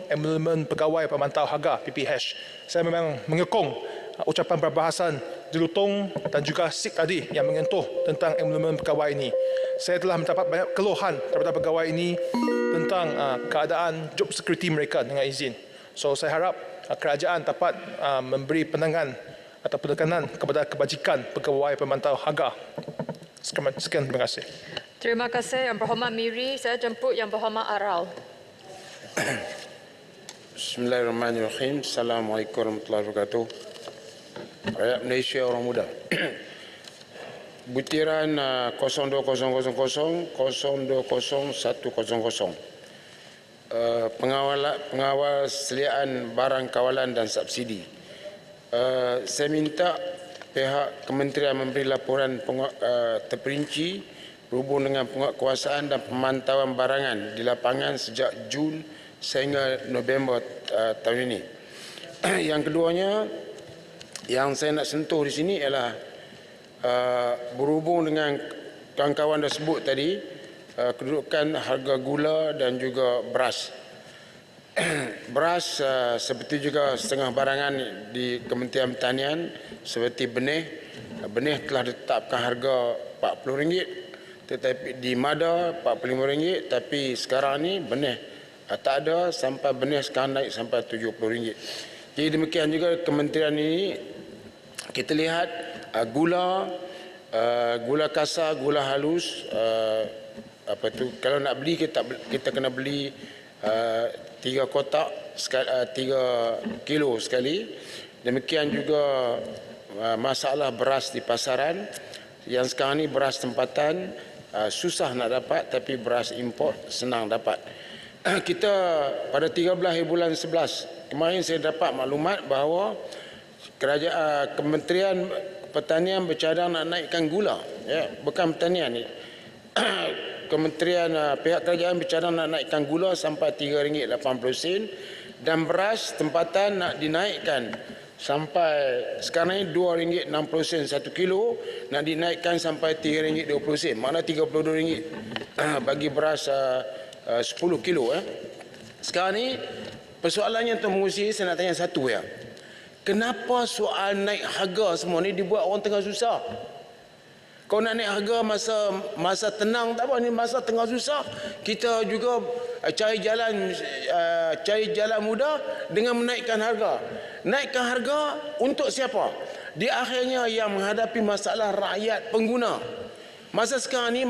Elemen Pegawai Pemantau Harga PPH. Saya memang menyokong ucapan perbahasan Jelutong dan juga SIK tadi yang menyentuh tentang elemen pegawai ini. Saya telah mendapat banyak keluhan daripada pegawai ini tentang keadaan job security mereka dengan izin. So saya harap kerajaan dapat memberi penangan atau penekanan kepada kebajikan pegawai pemantau harga. Sekian, terima kasih. Terima kasih Yang Berhormat Miri. Saya jemput Yang Berhormat Arau. Bismillahirrahmanirrahim. Assalamualaikum warahmatullahi wabarakatuh. Rakyat Malaysia, orang muda. Butiran 0200 020100. Pengawal seliaan barang kawalan dan subsidi. Saya minta pihak kementerian memberi laporan terperinci berhubung dengan penguatkuasaan dan pemantauan barangan di lapangan sejak Jun sehingga November tahun ini. Yang keduanya, yang saya nak sentuh di sini ialah berhubung dengan kawan-kawan dah sebut tadi, kedudukan harga gula dan juga beras. Beras seperti juga setengah barangan di Kementerian Pertanian seperti benih. Benih telah ditetapkan harga RM40, tetapi di Mada RM45, tapi sekarang ni benih tak ada, sampai benih sekarang naik sampai RM70. Jadi demikian juga kementerian ini kita lihat gula kasar, gula halus, kalau nak beli kita kena beli 3 kotak 3 kilo sekali. Demikian juga masalah beras di pasaran. Yang sekarang ni beras tempatan susah nak dapat, tapi beras import senang dapat. Kita pada 13 bulan 11 kemarin saya dapat maklumat bahawa Kementerian Pertanian bercadang nak naikkan gula, ya, bukan pertanian ni. Kementerian pihak kerajaan bercadang nak naikkan gula sampai RM3.80 dan beras tempatan nak dinaikkan sampai sekarang ni RM2.60 1 kilo, nak dinaikkan sampai RM3.20, makna RM32 bagi beras 10 kilo. Sekarang ni persoalannya Tuan Pengerusi, saya nak tanya satu ya. Kenapa soal naik harga semua ni dibuat orang tengah susah? Kau nak naik harga masa tenang tak apa, ni masa tengah susah. Kita juga cari jalan mudah dengan menaikkan harga. Naikkan harga untuk siapa? Di akhirnya yang menghadapi masalah rakyat pengguna. Masa sekarang ni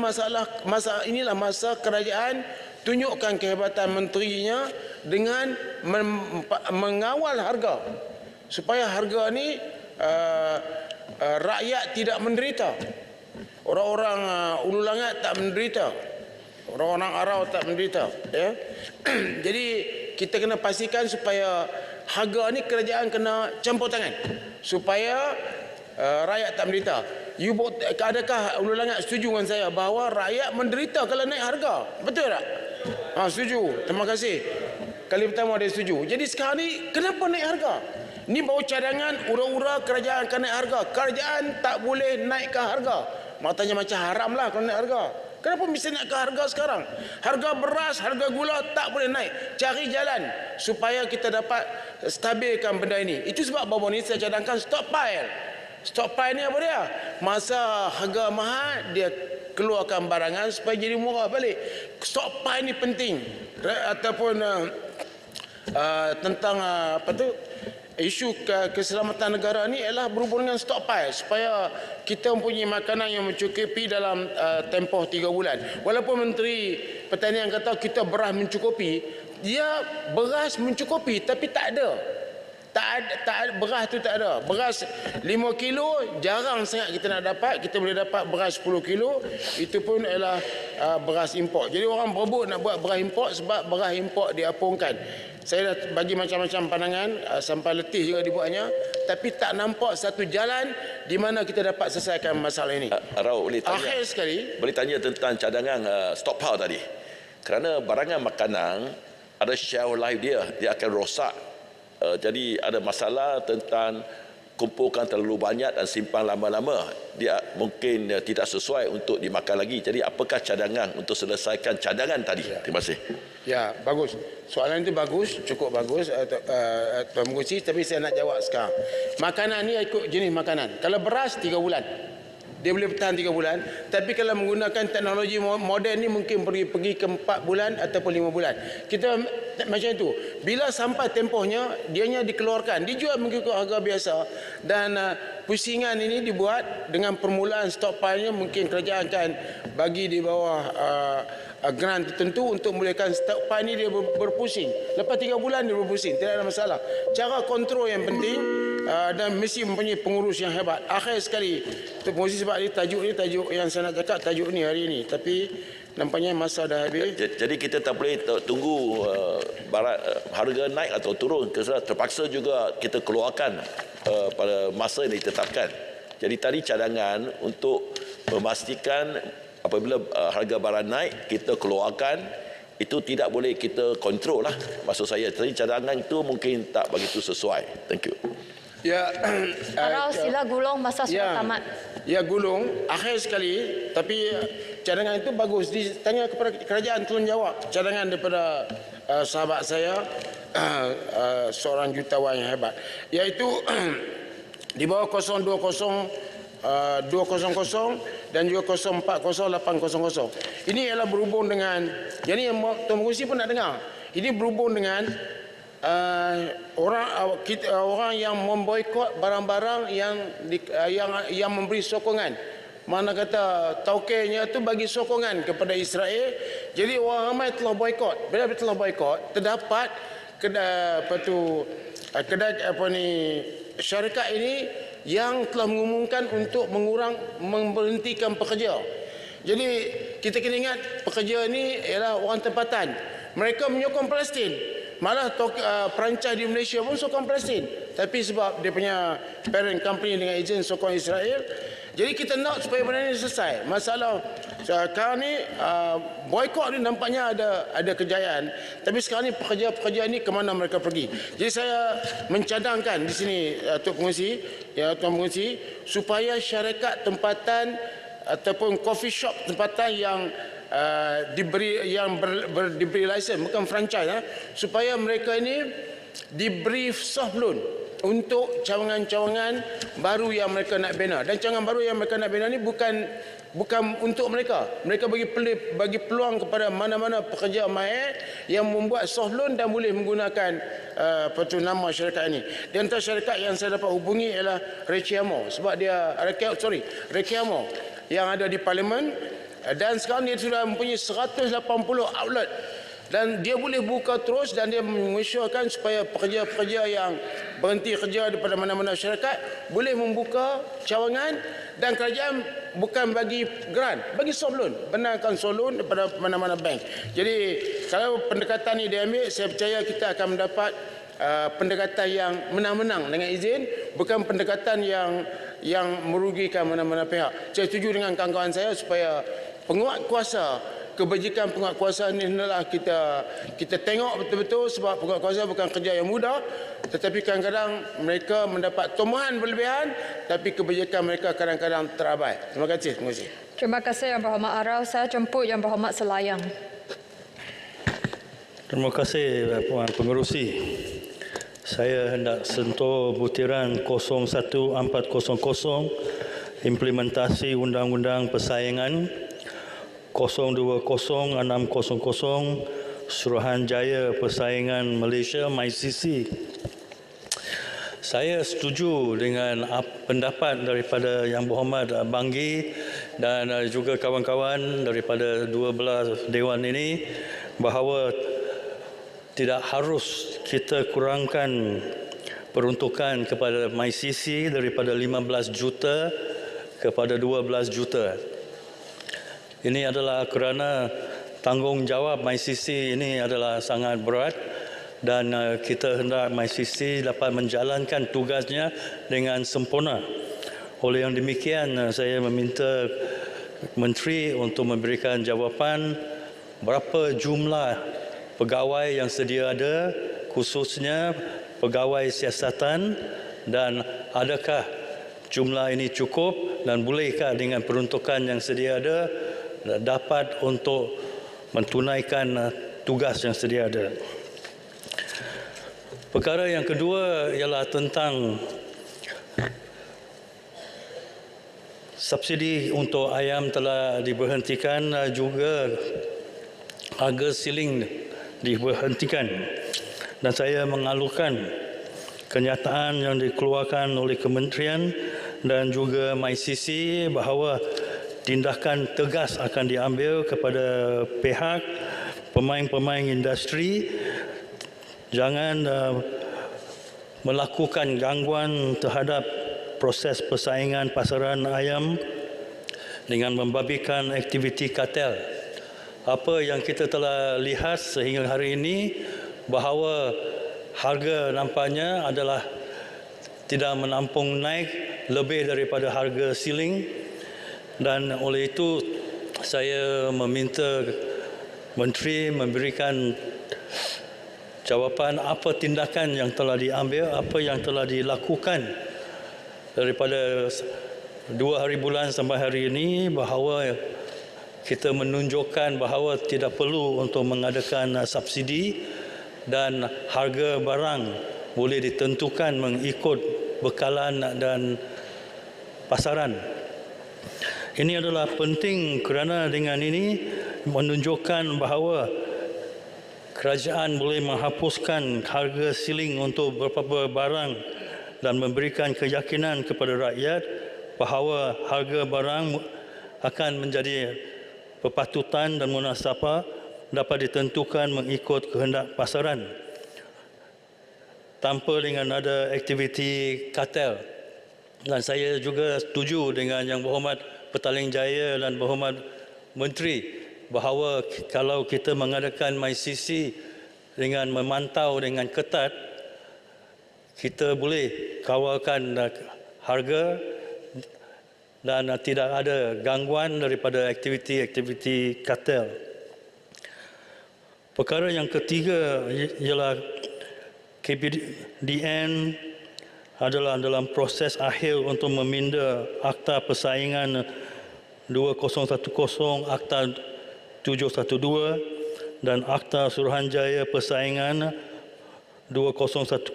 inilah masa kerajaan tunjukkan kehebatan menterinya dengan mengawal harga supaya harga ni rakyat tidak menderita. Orang-orang Ulu Langat tak menderita, orang-orang Arau tak menderita, ya. Jadi kita kena pastikan supaya harga ni kerajaan kena campur tangan supaya rakyat tak menderita. Adakah Ulu Langat setuju dengan saya bahawa rakyat menderita kalau naik harga? Betul tak? Setuju. Terima kasih. Kali pertama dia setuju. Jadi sekarang ni kenapa naik harga? Ni baru cadangan ura-ura kerajaan akan naik harga. Kerajaan tak boleh naikkan harga. Maknanya macam haram lah kalau naik harga. Kenapa mesti naikkan harga sekarang? Harga beras, harga gula tak boleh naik. Cari jalan supaya kita dapat stabilkan benda ini. Itu sebab baru ni saya cadangkan stockpile. Stockpile ni apa dia? Masa harga mahal, dia keluarkan barangan supaya jadi murah balik. Stockpile ni penting. Ataupun tentang isu keselamatan negara ni ialah berhubung dengan stockpile supaya kita mempunyai makanan yang mencukupi dalam tempoh 3 bulan. Walaupun Menteri Pertanian kata kita beras mencukupi, dia beras mencukupi tapi tak ada. Beras tu tak ada. Beras 5 kilo jarang sangat kita nak dapat. Kita boleh dapat beras 10 kilo, itu pun ialah beras import. Jadi orang berebut nak buat beras import sebab beras import diapungkan. Saya dah bagi macam-macam pandangan sampai letih juga dibuatnya, tapi tak nampak satu jalan di mana kita dapat selesaikan masalah ini. Rau, boleh tanya, akhir sekali, boleh tanya tentang cadangan stockpile tadi. Kerana barangan makanan ada shelf life dia akan rosak. Jadi ada masalah tentang kumpulkan terlalu banyak dan simpan lama-lama, dia mungkin tidak sesuai untuk dimakan lagi. Jadi apakah cadangan untuk selesaikan cadangan tadi? Terima kasih. Ya, bagus. Soalan itu bagus, cukup bagus Tuan Mengurusi, tapi saya nak jawab sekarang. Makanan ni ikut jenis makanan. Kalau beras 3 bulan. Dia boleh bertahan 3 bulan. Tapi kalau menggunakan teknologi moden ni mungkin pergi ke 4 bulan ataupun 5 bulan. Kita macam itu. Bila sampai tempohnya, dianya dikeluarkan. Dijual mengikut harga biasa. Dan pusingan ini dibuat dengan permulaan stockpile-nya mungkin kerajaan akan bagi di bawah grant tertentu untuk memulakan stockpile ni dia berpusing. Lepas 3 bulan dia berpusing. Tidak ada masalah. Cara kontrol yang penting dan mesti mempunyai pengurus yang hebat. Akhir sekali, Tuan Pengerusi, sebab ni tajuk yang saya nak cakap tajuk ni hari ini. Tapi nampaknya masa dah habis. Jadi kita tak boleh tunggu harga naik atau turun. Kerana terpaksa juga kita keluarkan pada masa yang ditetapkan. Jadi tadi cadangan untuk memastikan apabila harga barang naik, kita keluarkan, itu tidak boleh kita kontrol lah. Maksud saya, tadi cadangan itu mungkin tak begitu sesuai. Thank you. Ya, Arau, sila gulung, masa sudah tamat. Ya, gulung akhir sekali, tapi cadangan itu bagus. Ditanya kepada kerajaan, tolong jawab cadangan daripada sahabat saya, seorang jutawan yang hebat, iaitu di bawah 020 200 dan juga 040800. Ini ialah berhubung dengan, jadi yang Tuan Mengerusi pun nak dengar. Ini berhubung dengan orang yang memboikot barang-barang yang memberi sokongan. Mana kata taukenya tu bagi sokongan kepada Israel. Jadi orang ramai telah boikot. Bila telah boikot, terdapat syarikat ini yang telah mengumumkan untuk memberhentikan pekerja. Jadi kita kena ingat pekerja ini ialah orang tempatan. Mereka menyokong Palestin. Malah perancis di Malaysia pun sokong Palestin. Tapi sebab dia punya parent company dengan ejen sokong Israel. Jadi kita nak supaya benda ini selesai. Masalah sekarang ni boykot ni nampaknya ada kejayaan. Tapi sekarang ni pekerja-pekerja ni ke mana mereka pergi. Jadi saya mencadangkan di sini Tuan Pengerusi, supaya syarikat tempatan ataupun coffee shop tempatan yang diberi license, bukan franchise, supaya mereka ini diberi soft loan untuk cawangan-cawangan baru yang mereka nak bina. Dan cawangan baru yang mereka nak bina ni bukan untuk mereka. Mereka bagi peluang kepada mana-mana pekerja mahir yang membuat soft loan dan boleh menggunakan nama syarikat ini. Di antara syarikat yang saya dapat hubungi ialah Rekiamo, sebab dia Rekiamo yang ada di Parlimen, dan sekarang dia sudah mempunyai 180 outlet. Dan dia boleh buka terus, dan dia mengusahakan supaya pekerja-pekerja yang berhenti kerja daripada mana-mana syarikat boleh membuka cawangan, dan kerajaan bukan bagi grant, bagi soft loan, benarkan soft loan daripada mana-mana bank. Jadi kalau pendekatan ini diambil, saya percaya kita akan mendapat pendekatan yang menang-menang dengan izin, bukan pendekatan yang merugikan mana-mana pihak. Saya setuju dengan kawan-kawan saya supaya penguat kuasa, kebajikan penguat kuasa ini hendaklah kita tengok betul-betul, sebab penguat kuasa bukan kerja yang mudah, tetapi kadang-kadang mereka mendapat tumbuhan berlebihan, tapi kebajikan mereka kadang-kadang terabai. Terima kasih. Terima kasih Yang Berhormat Arau. Saya jemput Yang Berhormat Selayang. Terima kasih Puan Pengerusi. Saya hendak sentuh butiran 01400 implementasi Undang-Undang Persaingan, 020-600 Suruhanjaya Persaingan Malaysia MyCC. Saya setuju dengan pendapat daripada Yang Berhormat Banggi dan juga kawan-kawan daripada 12 Dewan ini, bahawa tidak harus kita kurangkan peruntukan kepada MyCC daripada 15 juta kepada 12 juta. Ini adalah kerana tanggungjawab MyCC ini adalah sangat berat, dan kita hendak MyCC dapat menjalankan tugasnya dengan sempurna. Oleh yang demikian, saya meminta Menteri untuk memberikan jawapan berapa jumlah pegawai yang sedia ada, khususnya pegawai siasatan, dan adakah jumlah ini cukup dan bolehkah dengan peruntukan yang sedia ada dapat untuk mentunaikan tugas yang sedia ada. Perkara yang kedua ialah tentang subsidi untuk ayam telah diberhentikan, juga harga siling diberhentikan, dan saya mengalukan kenyataan yang dikeluarkan oleh kementerian dan juga MyCC bahawa tindakan tegas akan diambil kepada pihak pemain-pemain industri. Jangan melakukan gangguan terhadap proses persaingan pasaran ayam dengan membabikan aktiviti kartel. Apa yang kita telah lihat sehingga hari ini bahawa harga nampaknya adalah tidak menampung naik lebih daripada harga siling, dan oleh itu saya meminta Menteri memberikan jawapan apa tindakan yang telah diambil, apa yang telah dilakukan daripada 2 hari bulan sampai hari ini, bahawa kita menunjukkan bahawa tidak perlu untuk mengadakan subsidi dan harga barang boleh ditentukan mengikut bekalan dan pasaran. Ini adalah penting kerana dengan ini menunjukkan bahawa kerajaan boleh menghapuskan harga siling untuk beberapa barang dan memberikan keyakinan kepada rakyat bahawa harga barang akan menjadi berpatutan dan munasabah dapat ditentukan mengikut kehendak pasaran tanpa dengan ada aktiviti kartel. Dan saya juga setuju dengan Yang Berhormat Petaling Jaya dan Berhormat Menteri bahawa kalau kita mengadakan MyCC dengan memantau dengan ketat, kita boleh kawalkan harga dan tidak ada gangguan daripada aktiviti-aktiviti kartel. Perkara yang ketiga ialah KPDN adalah dalam proses akhir untuk meminda Akta Persaingan 2010, Akta 712 dan Akta Suruhanjaya Persaingan 2010,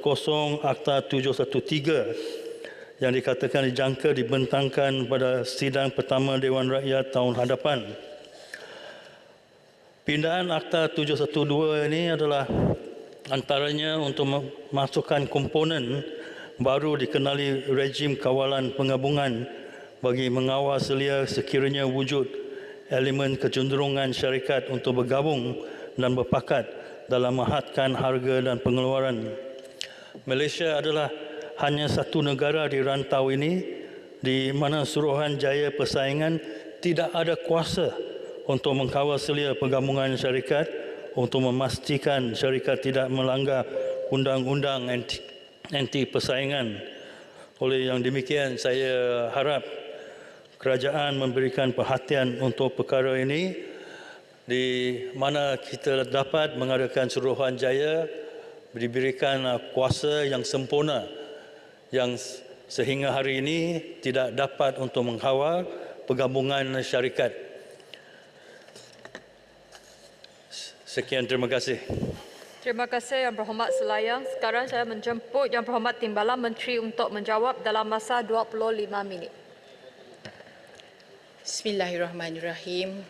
Akta 713 yang dikatakan dijangka dibentangkan pada sidang pertama Dewan Rakyat tahun hadapan. Pindaan Akta 712 ini adalah antaranya untuk memasukkan komponen baru dikenali rejim kawalan penggabungan bagi mengawal selia sekiranya wujud elemen kecenderungan syarikat untuk bergabung dan berpakat dalam menghadkan harga dan pengeluaran. Malaysia adalah hanya satu negara di rantau ini di mana Suruhanjaya Persaingan tidak ada kuasa untuk mengkawal selia pergabungan syarikat untuk memastikan syarikat tidak melanggar undang-undang anti persaingan. Oleh yang demikian, saya harap kerajaan memberikan perhatian untuk perkara ini di mana kita dapat mengadakan Suruhanjaya diberikan kuasa yang sempurna yang sehingga hari ini tidak dapat untuk mengkawal pergabungan syarikat. Sekian, terima kasih. Terima kasih Yang Berhormat Selayang. Sekarang saya menjemput Yang Berhormat Timbalan Menteri untuk menjawab dalam masa 25 minit. Bismillahirrahmanirrahim.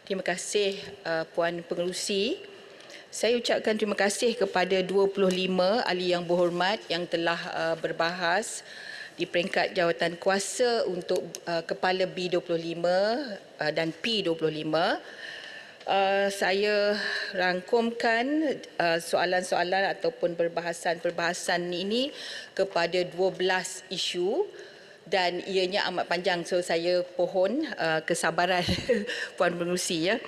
Terima kasih Puan Pengerusi. Saya ucapkan terima kasih kepada 25 ahli yang berhormat yang telah berbahas di peringkat jawatan kuasa untuk Kepala B25 dan P25. Saya rangkumkan soalan-soalan ataupun perbahasan-perbahasan ini kepada 12 isu dan ianya amat panjang, so saya pohon kesabaran Puan Pengerusi ya.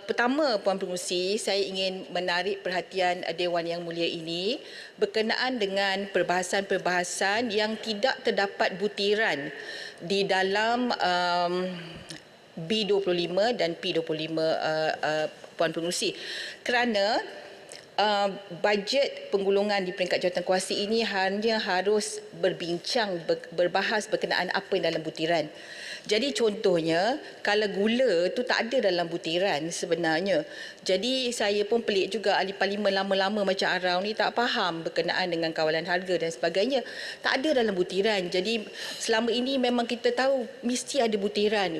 Pertama, Puan Pengerusi, saya ingin menarik perhatian Dewan Yang Mulia ini berkenaan dengan perbahasan-perbahasan yang tidak terdapat butiran di dalam B25 dan P25, Puan Pengerusi. Kerana bajet penggulungan di peringkat jawatankuasa ini hanya harus berbahas berkenaan apa yang dalam butiran. Jadi contohnya, kalau gula tu tak ada dalam butiran sebenarnya. Jadi saya pun pelik juga, ahli parlimen lama-lama macam Arau ni tak faham berkenaan dengan kawalan harga dan sebagainya. Tak ada dalam butiran. Jadi selama ini memang kita tahu mesti ada butiran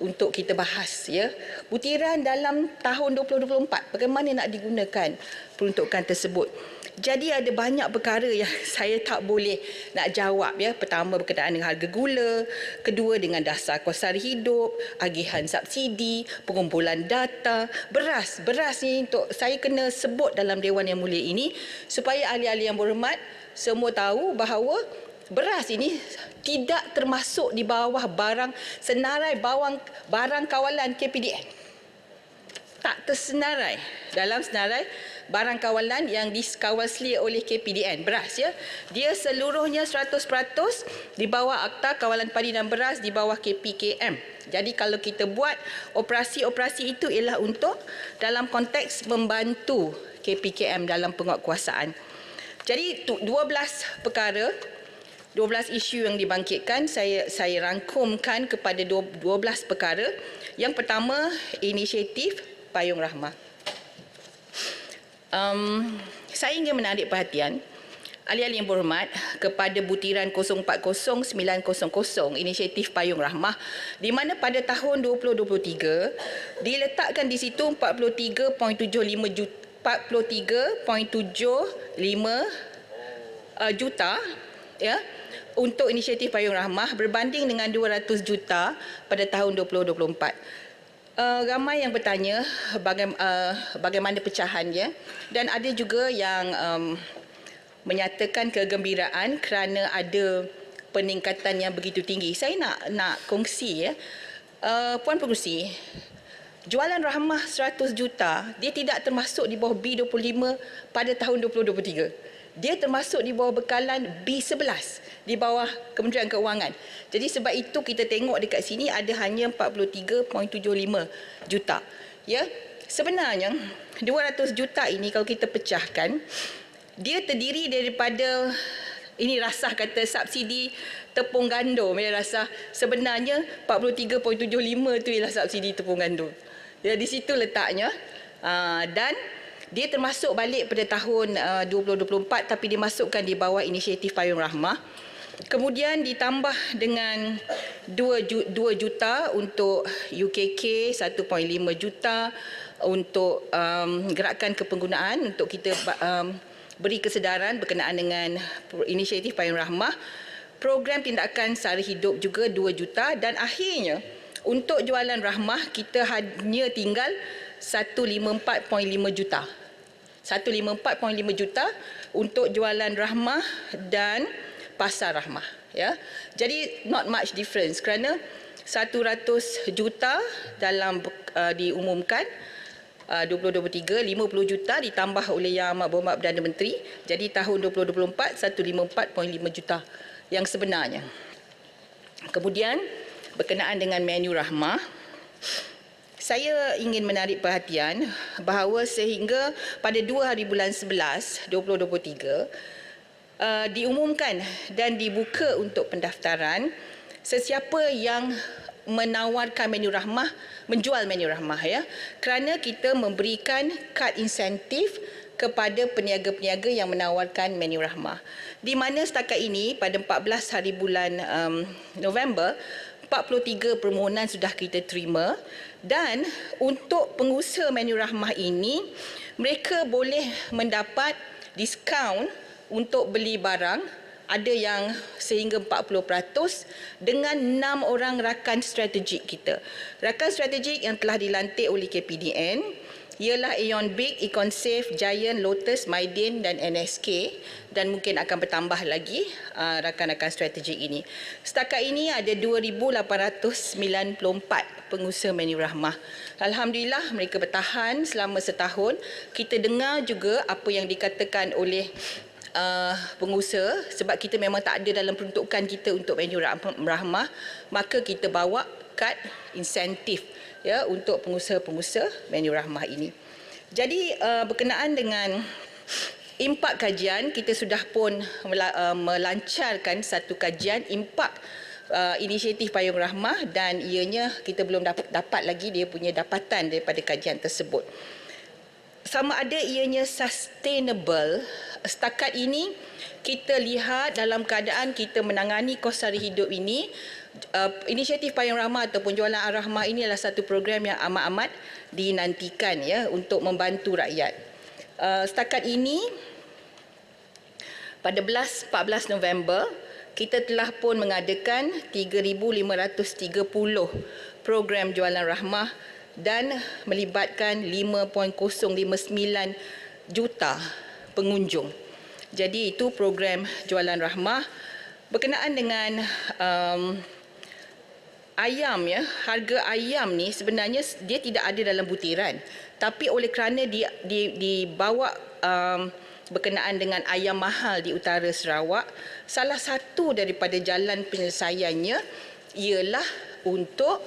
untuk kita bahas, ya. Butiran dalam tahun 2024 bagaimana nak digunakan peruntukan tersebut. Jadi ada banyak perkara yang saya tak boleh nak jawab, ya. Pertama berkenaan dengan harga gula, kedua dengan dasar kos sara hidup, agihan subsidi, pengumpulan data, beras ni untuk saya kena sebut dalam Dewan Yang Mulia ini supaya ahli-ahli yang berhormat semua tahu bahawa beras ini tidak termasuk di bawah senarai barang kawalan KPDN. Tak tersenarai dalam senarai barang kawalan yang dikawal selia oleh KPDN, beras, ya. Dia seluruhnya 100% di bawah Akta Kawalan Padi dan Beras di bawah KPKM. Jadi kalau kita buat operasi-operasi itu ialah untuk dalam konteks membantu KPKM dalam penguatkuasaan. Jadi 12 perkara, 12 isu yang dibangkitkan, saya rangkumkan kepada 12 perkara. Yang pertama, inisiatif Payung Rahmah. Saya ingin menarik perhatian ahli-ahli yang berhormat kepada butiran 040900 inisiatif Payung Rahmah, di mana pada tahun 2023 diletakkan di situ 43.75 juta, ya, untuk inisiatif Payung Rahmah berbanding dengan 200 juta pada tahun 2024. Ramai yang bertanya bagaimana pecahannya, dan ada juga yang menyatakan kegembiraan kerana ada peningkatan yang begitu tinggi. Saya nak kongsi, ya. Puan Pengerusi, jualan rahmah 100 juta, dia tidak termasuk di bawah B25 pada tahun 2023. Dia termasuk di bawah bekalan B11 di bawah Kementerian Keuangan. Jadi sebab itu kita tengok dekat sini ada hanya 43.75 juta. Ya, sebenarnya 200 juta ini kalau kita pecahkan, dia terdiri daripada, ini Rasah kata subsidi tepung gandum, ya Rasah. Sebenarnya 43.75 itu ialah subsidi tepung gandum. Ya, di situ letaknya. Dan dia termasuk balik pada tahun 2024 tapi dimasukkan di bawah inisiatif Payung Rahmah. Kemudian ditambah dengan 2 juta untuk UKK, 1.5 juta untuk gerakan kepenggunaan untuk kita beri kesedaran berkenaan dengan inisiatif Payung Rahmah. Program tindakan sara hidup juga 2 juta, dan akhirnya untuk jualan rahmah kita hanya tinggal 154.5 juta. 154.5 juta untuk jualan rahmah dan pasar rahmah, ya. Jadi not much difference kerana 100 juta dalam diumumkan 2023, 50 juta ditambah oleh Yang Amat Berhormat Perdana Menteri. Jadi tahun 2024 154.5 juta yang sebenarnya. Kemudian berkenaan dengan menu rahmah, saya ingin menarik perhatian bahawa sehingga pada 2 hari bulan 11 2023 diumumkan dan dibuka untuk pendaftaran sesiapa yang menawarkan menu rahmah, menjual menu rahmah, ya, kerana kita memberikan kad insentif kepada peniaga-peniaga yang menawarkan menu rahmah, di mana setakat ini pada 14 hari bulan November 43 permohonan sudah kita terima, dan untuk pengusaha menu rahmah ini mereka boleh mendapat diskaun untuk beli barang, ada yang sehingga 40% dengan 6 orang rakan strategik kita. Rakan strategik yang telah dilantik oleh KPDN ialah Aeon Big, Econsafe, Giant, Lotus, Maidin dan NSK, dan mungkin akan bertambah lagi rakan-rakan strategik ini. Setakat ini ada 2,894 pengusaha menu rahmah. Alhamdulillah mereka bertahan selama setahun. Kita dengar juga apa yang dikatakan oleh pengusaha, sebab kita memang tak ada dalam peruntukan kita untuk menu rahmah, maka kita bawa kad insentif, ya, untuk pengusaha-pengusaha menu rahmah ini. Jadi berkenaan dengan impak kajian, kita sudah pun melancarkan satu kajian impak inisiatif Payung Rahmah dan ianya kita belum dapat lagi dia punya dapatan daripada kajian tersebut. Sama ada ianya sustainable, setakat ini kita lihat dalam keadaan kita menangani kos sara hidup ini, inisiatif Payung Rahmah ataupun Jualan Ar-Rahmah ini adalah satu program yang amat-amat dinantikan ya untuk membantu rakyat. Setakat ini pada 14 November kita telah pun mengadakan 3,530 program Jualan Rahmah dan melibatkan 5.059 juta pengunjung. Jadi itu program Jualan Rahmah. Berkenaan dengan ayam ya, harga ayam ni sebenarnya dia tidak ada dalam butiran, tapi oleh kerana dibawa berkenaan dengan ayam mahal di utara Sarawak, salah satu daripada jalan penyelesaiannya ialah untuk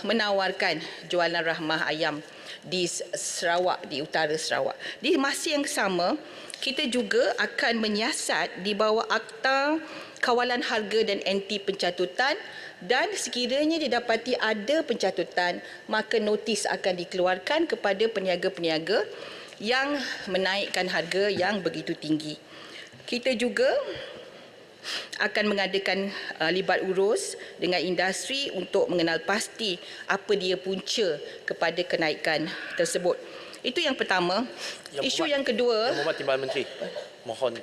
menawarkan Jualan Rahmah ayam di Sarawak, di utara Sarawak. Di masa yang sama, kita juga akan menyiasat di bawah Akta Kawalan Harga dan Anti Pencatutan, dan sekiranya didapati ada pencatutan, maka notis akan dikeluarkan kepada peniaga-peniaga yang menaikkan harga yang begitu tinggi. Kita juga akan mengadakan libat urus dengan industri untuk mengenal pasti apa dia punca kepada kenaikan tersebut. Itu yang pertama. Isu yang kedua, Yang Mohd Timbalan Menteri, mohon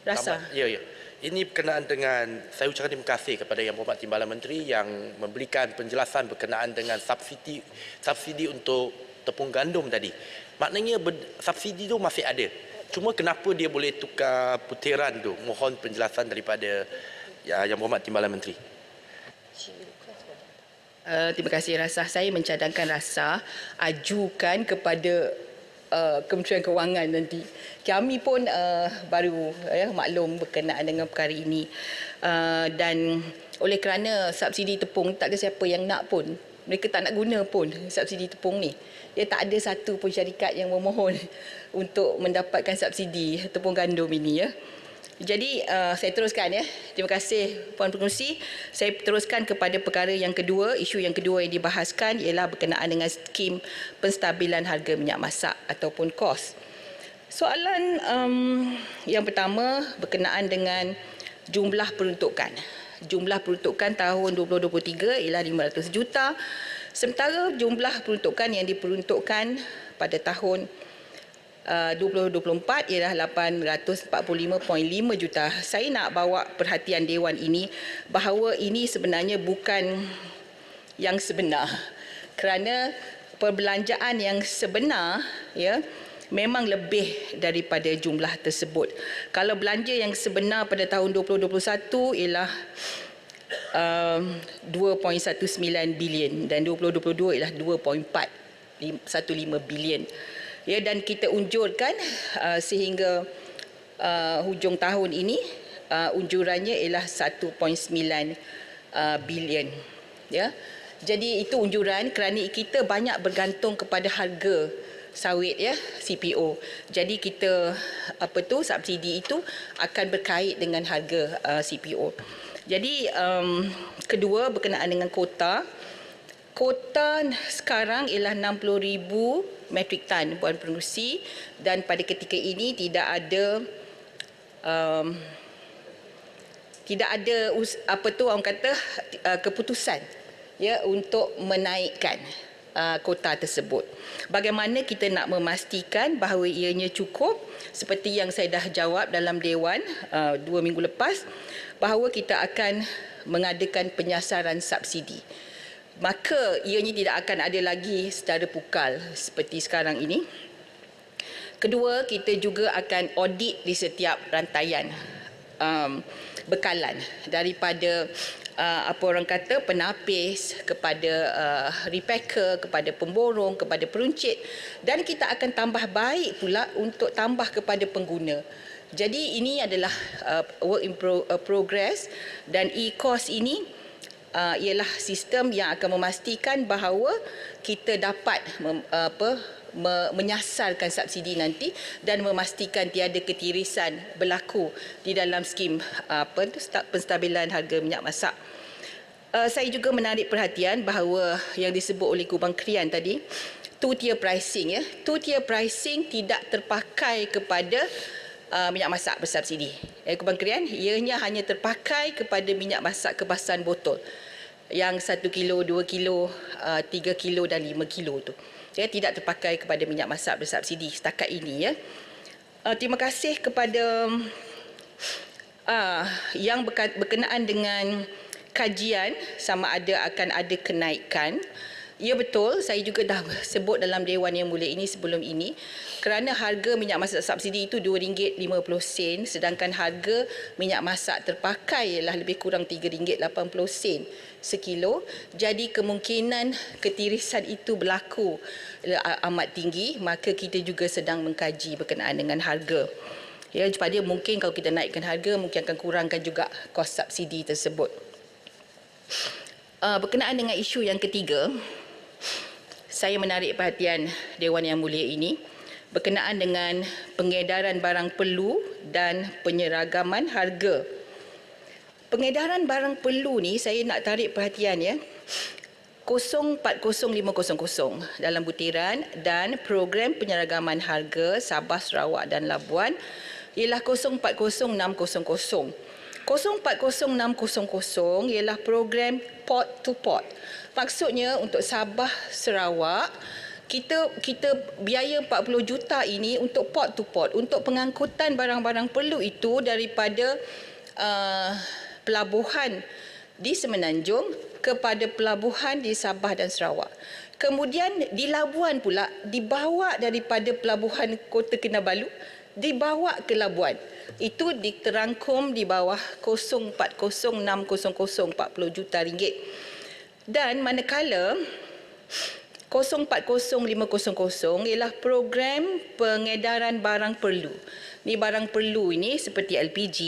rasa. Ya. Ini berkenaan dengan, saya ucapkan terima kasih kepada Yang Berhormat Timbalan Menteri yang memberikan penjelasan berkenaan dengan subsidi untuk tepung gandum tadi. Maknanya subsidi itu masih ada. Cuma kenapa dia boleh tukar putiran tu? Mohon penjelasan daripada Yang Berhormat Timbalan Menteri. Terima kasih Rasa. Saya mencadangkan Rasa ajukan kepada Kementerian Kewangan nanti. Kami pun baru maklum berkenaan dengan perkara ini. Dan oleh kerana subsidi tepung tak ada siapa yang nak pun. Mereka tak nak guna pun subsidi tepung ni. Dia tak ada satu pun syarikat yang memohon untuk mendapatkan subsidi tepung gandum ini ya. Jadi saya teruskan ya. Terima kasih Puan Pengerusi. Saya teruskan kepada perkara yang kedua. Isu yang kedua yang dibahaskan ialah berkenaan dengan skim penstabilan harga minyak masak ataupun KOS. Soalan yang pertama berkenaan dengan jumlah peruntukan. Jumlah peruntukan tahun 2023 ialah 500 juta. Sementara jumlah peruntukan yang diperuntukkan pada tahun 2024 ialah 845.5 juta. Saya nak bawa perhatian Dewan ini bahawa ini sebenarnya bukan yang sebenar. Kerana perbelanjaan yang sebenar ya memang lebih daripada jumlah tersebut. Kalau belanja yang sebenar pada tahun 2021 ialah 2.19 bilion dan 2022 ialah 2.415 bilion. Ya, dan kita unjurkan sehingga hujung tahun ini unjurannya ialah 1.9 bilion. Ya. Jadi itu unjuran kerana kita banyak bergantung kepada harga sawit ya, CPO. Jadi kita subsidi itu akan berkait dengan harga CPO. Jadi kedua berkenaan dengan kota. Kota sekarang ialah 60,000 metrik tan Puan Pengerusi, dan pada ketika ini tidak ada keputusan ya untuk menaikkan kota tersebut. Bagaimana kita nak memastikan bahawa ianya cukup, seperti yang saya dah jawab dalam Dewan 2 minggu lepas, bahawa kita akan mengadakan penyasaran subsidi. Maka ianya tidak akan ada lagi secara pukal seperti sekarang ini. Kedua, kita juga akan audit di setiap rantaian bekalan daripada penapis kepada repacker, kepada pemborong, kepada peruncit, dan kita akan tambah baik pula untuk tambah kepada pengguna. Jadi ini adalah work in progress, dan e-cost ini ialah sistem yang akan memastikan bahawa kita dapat menyasarkan subsidi nanti dan memastikan tiada ketirisan berlaku di dalam skim penstabilan harga minyak masak. Saya juga menarik perhatian bahawa yang disebut oleh Kubang Krian tadi, two-tier pricing. Two-tier pricing tidak terpakai kepada minyak masak bersubsidi. Kubang Krian, ianya hanya terpakai kepada minyak masak kemasan botol. Yang 1 kilo, 2 kilo, 3 kilo dan 5 kilo tu. Tidak terpakai kepada minyak masak bersubsidi setakat ini. Terima kasih kepada yang berkenaan dengan kajian sama ada akan ada kenaikan. Ya betul, saya juga dah sebut dalam Dewan Yang Mulia ini sebelum ini, kerana harga minyak masak subsidi itu RM2.50, sedangkan harga minyak masak terpakai ialah lebih kurang RM3.80 sekilo. Jadi kemungkinan ketirisan itu berlaku amat tinggi, maka kita juga sedang mengkaji berkenaan dengan harga. Ya, supaya mungkin kalau kita naikkan harga, mungkin akan kurangkan juga kos subsidi tersebut. Berkenaan dengan isu yang ketiga, saya menarik perhatian Dewan Yang Mulia ini berkenaan dengan pengedaran barang perlu dan penyeragaman harga. Pengedaran barang perlu ni saya nak tarik perhatian 040500 dalam butiran, dan program penyeragaman harga Sabah, Sarawak dan Labuan ialah 040600. 040600 ialah program port to port. Maksudnya untuk Sabah, Sarawak, kita biaya 40 juta ini untuk port to port, untuk pengangkutan barang-barang perlu itu daripada pelabuhan di Semenanjung kepada pelabuhan di Sabah dan Sarawak. Kemudian di Labuan pula dibawa daripada pelabuhan Kota Kinabalu dibawa ke Labuan. Itu diterangkum di bawah 040600 40 juta ringgit. Dan manakala 040500 ialah program pengedaran barang perlu. Ni barang perlu ini seperti LPG,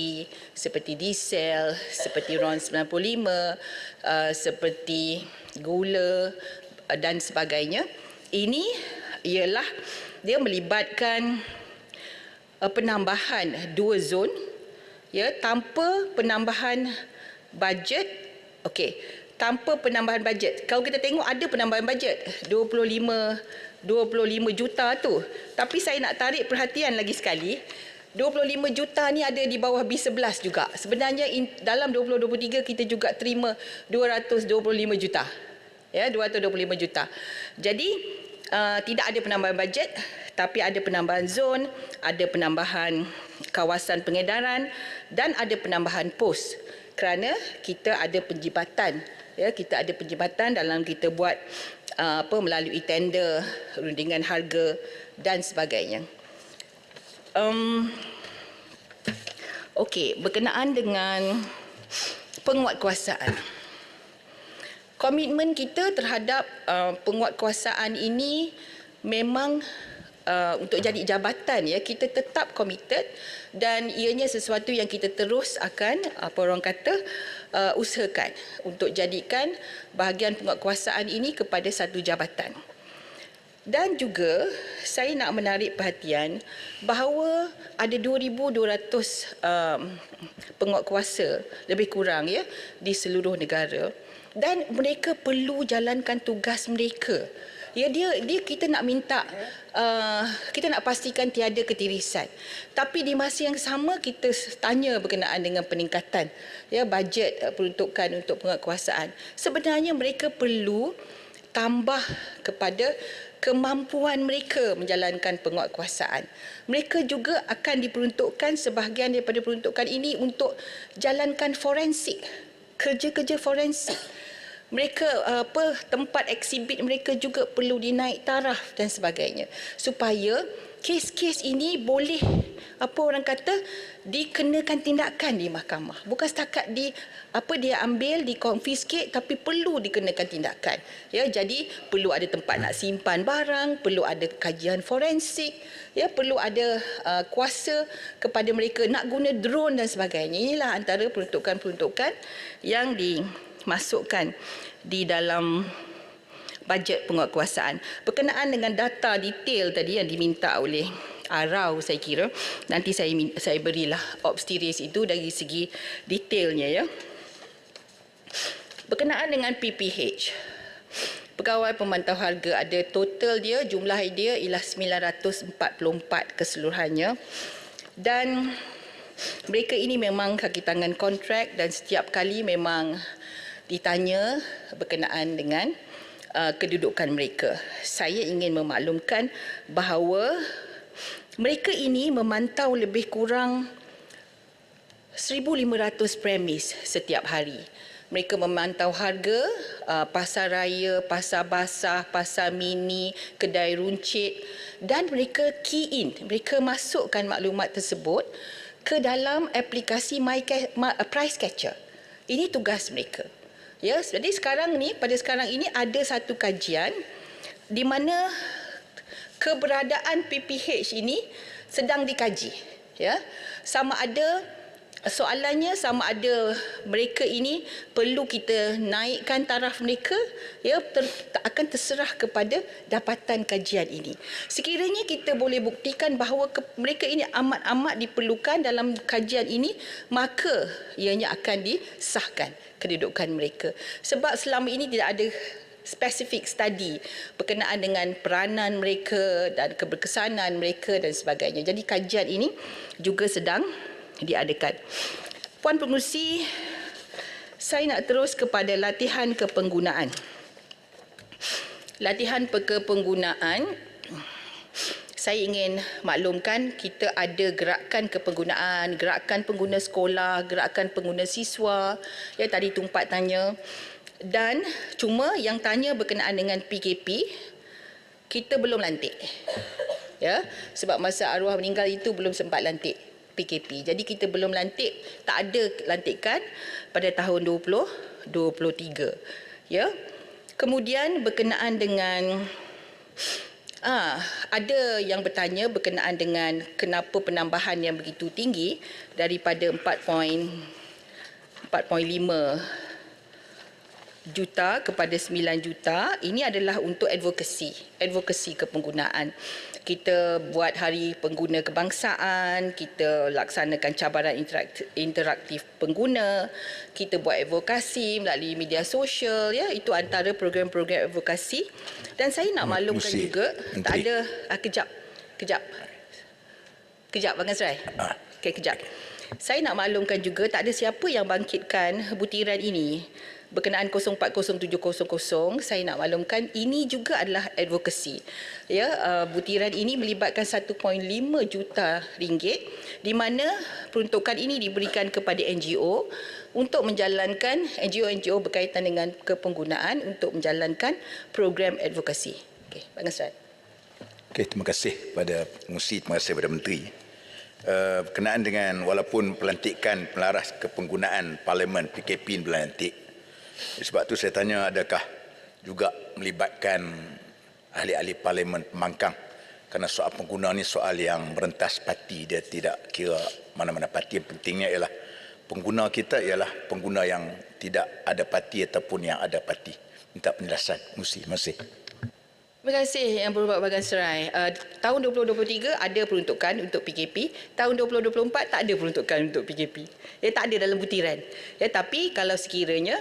seperti diesel, seperti RON 95, seperti gula dan sebagainya. Ini ialah dia melibatkan penambahan 2 zon tanpa penambahan bajet. Okey. Tanpa penambahan bajet. Kalau kita tengok ada penambahan bajet 25 juta tu. Tapi saya nak tarik perhatian lagi sekali, 25 juta ni ada di bawah B11 juga. Sebenarnya dalam 2023 kita juga terima 225 juta. 225 juta. Jadi tidak ada penambahan bajet, tapi ada penambahan zon, ada penambahan kawasan pengedaran dan ada penambahan pos. Kerana kita ada penjibatan. Kita ada penjibatan dalam kita buat melalui tender, rundingan harga dan sebagainya. Okey, berkenaan dengan penguatkuasaan. Komitmen kita terhadap penguatkuasaan ini memang untuk jadi jabatan, kita tetap committed dan ianya sesuatu yang kita terus akan usahakan untuk jadikan bahagian penguatkuasaan ini kepada satu jabatan. Dan juga saya nak menarik perhatian bahawa ada 2,200 penguatkuasa lebih kurang di seluruh negara, dan mereka perlu jalankan tugas mereka. Dia kita nak minta, kita nak pastikan tiada ketirisan. Tapi di masa yang sama kita tanya berkenaan dengan peningkatan bajet peruntukan untuk penguatkuasaan. Sebenarnya mereka perlu tambah kepada kemampuan mereka menjalankan penguatkuasaan. Mereka juga akan diperuntukkan sebahagian daripada peruntukan ini untuk jalankan forensik, kerja-kerja forensik. Mereka tempat eksibit mereka juga perlu dinaik taraf dan sebagainya, supaya kes-kes ini boleh dikenakan tindakan di mahkamah. Bukan setakat dia ambil, dikonfiskate, tapi perlu dikenakan tindakan. Jadi perlu ada tempat nak simpan barang, perlu ada kajian forensik, perlu ada kuasa kepada mereka nak guna drone dan sebagainya. Inilah antara peruntukan-peruntukan yang dimasukkan di dalam bajet penguatkuasaan. Berkenaan dengan data detail tadi yang diminta oleh Arau, saya kira nanti saya berilah obsteris itu dari segi detailnya ya. Berkenaan dengan PPH, Pegawai Pemantau Harga, ada total dia, jumlah dia ialah 944 keseluruhannya. Dan mereka ini memang kaki tangan kontrak dan setiap kali memang ditanya berkenaan dengan kedudukan mereka. Saya ingin memaklumkan bahawa mereka ini memantau lebih kurang 1,500 premis setiap hari. Mereka memantau harga, pasar raya, pasar basah, pasar mini, kedai runcit dan mereka key in, mereka masukkan maklumat tersebut ke dalam aplikasi Price Catcher. Ini tugas mereka. Ya, jadi pada sekarang ini ada satu kajian di mana keberadaan PPH ini sedang dikaji. Ya, soalannya sama ada mereka ini perlu kita naikkan taraf mereka, ya, akan terserah kepada dapatan kajian ini. Sekiranya kita boleh buktikan bahawa mereka ini amat-amat diperlukan dalam kajian ini, maka ianya akan disahkan kedudukan mereka. Sebab selama ini tidak ada spesifik study berkenaan dengan peranan mereka dan keberkesanan mereka dan sebagainya. Jadi kajian ini juga sedang diadakan. Puan Pengerusi, saya nak terus kepada latihan kepenggunaan. Latihan kepenggunaan, saya ingin maklumkan kita ada gerakan kepenggunaan, gerakan pengguna sekolah, gerakan pengguna siswa. Ya, tadi Tumpat tanya. Dan cuma yang tanya berkenaan dengan PKP, kita belum lantik. Ya, sebab masa arwah meninggal itu belum sempat lantik PKP. Jadi kita belum lantik, tak ada lantikan pada tahun 2023. Ya. Kemudian berkenaan dengan ada yang bertanya berkenaan dengan kenapa penambahan yang begitu tinggi daripada 4.5 juta kepada 9 juta. Ini adalah untuk advokasi kepenggunaan. Kita buat hari pengguna kebangsaan, kita laksanakan cabaran interaktif pengguna, kita buat advokasi melalui media sosial, ya, itu antara program-program advokasi. Dan saya nak maklumkan juga Menteri. Tak ada kejap Abang Serai. Okey, kejap. Saya nak maklumkan juga tak ada siapa yang bangkitkan butiran ini. Berkenaan 040700, saya nak maklumkan ini juga adalah advokasi. Ya, butiran ini melibatkan 1.5 juta ringgit di mana peruntukan ini diberikan kepada NGO untuk menjalankan, NGO berkaitan dengan kepenggunaan untuk menjalankan program advokasi. Okey, Pak Nasrat. Okey, terima kasih kepada pengerusi, terima kasih kepada Menteri. Berkenaan dengan walaupun pelantikan pelaras kepenggunaan Parlimen PKP dilantik, sebab tu saya tanya adakah juga melibatkan ahli-ahli Parlimen pembangkang, kerana soal pengguna ni soal yang merentas parti, dia tidak kira mana-mana parti. Yang pentingnya ialah pengguna kita ialah pengguna yang tidak ada parti ataupun yang ada parti. Minta penjelasan. Terima kasih. Terima kasih Yang Berhormat Bagan Serai. Tahun 2023 ada peruntukan untuk PKP, tahun 2024 tak ada peruntukan untuk PKP. Ya, tak ada dalam butiran. Ya, tapi kalau sekiranya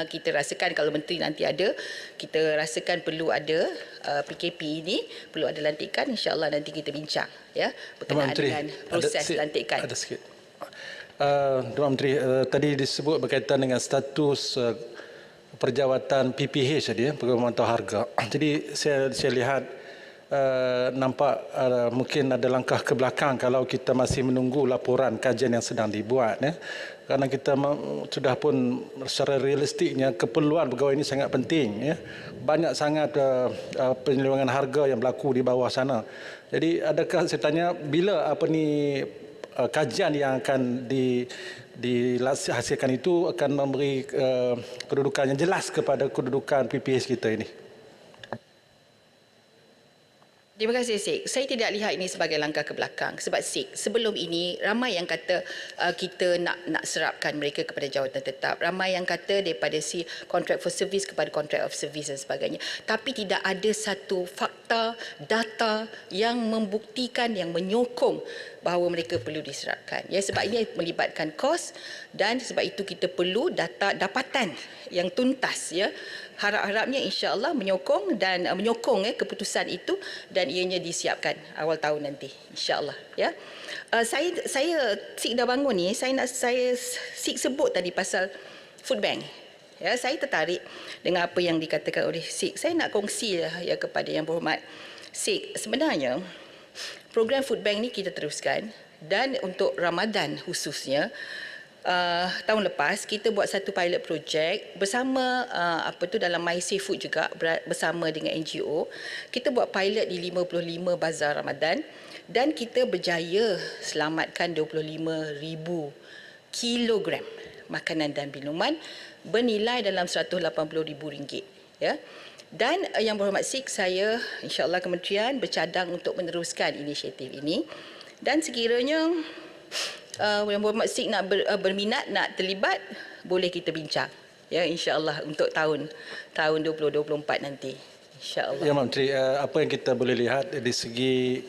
kita rasakan, kalau Menteri nanti ada, kita rasakan perlu ada PKP ini, perlu ada lantikan, insya-Allah nanti kita bincang, ya, berkenaan dengan proses lantikan. Ada sikit. Tuan Menteri, tadi disebut berkaitan dengan status perjawatan PPH tadi, Pegawai Pemantau Harga. Jadi saya lihat nampak mungkin ada langkah ke belakang kalau kita masih menunggu laporan kajian yang sedang dibuat, ya. Kerana kita sudah pun secara realistiknya keperluan pegawai ini sangat penting, ya. Banyak sangat penyelewengan harga yang berlaku di bawah sana. Jadi adakah, saya tanya, bila kajian yang akan dihasilkan itu akan memberi kedudukan yang jelas kepada kedudukan PPH kita ini? Terima kasih Sik. Saya tidak lihat ini sebagai langkah ke belakang sebab Sik, sebelum ini ramai yang kata kita nak serapkan mereka kepada jawatan tetap. Ramai yang kata daripada si contract for service kepada contract of service dan sebagainya. Tapi tidak ada satu fakta, data yang membuktikan, yang menyokong bahawa mereka perlu diserapkan. Ya, sebab ini melibatkan kos dan sebab itu kita perlu dapatan yang tuntas, ya. Harap-harapnya insya-Allah menyokong keputusan itu dan ianya disiapkan awal tahun nanti insya-Allah, ya. Saya Sik dah bangun ni, saya Sik sebut tadi pasal food bank. Ya, saya tertarik dengan apa yang dikatakan oleh Sik. Saya nak kongsi ya kepada yang berhormat Sik. Sebenarnya program food bank ni kita teruskan dan untuk Ramadan khususnya tahun lepas kita buat satu pilot project bersama dalam MySafe Food juga bersama dengan NGO. Kita buat pilot di 55 bazar Ramadan dan kita berjaya selamatkan 25,000 kilogram makanan dan minuman bernilai dalam RM180,000, ya. Dan yang berhormat Sik, saya insya-Allah kementerian bercadang untuk meneruskan inisiatif ini dan sekiranya yang berhormat Sik nak berminat, nak terlibat, boleh kita bincang, ya, insya-Allah untuk tahun 2024 nanti, insya-Allah. Ya, Menteri, apa yang kita boleh lihat dari segi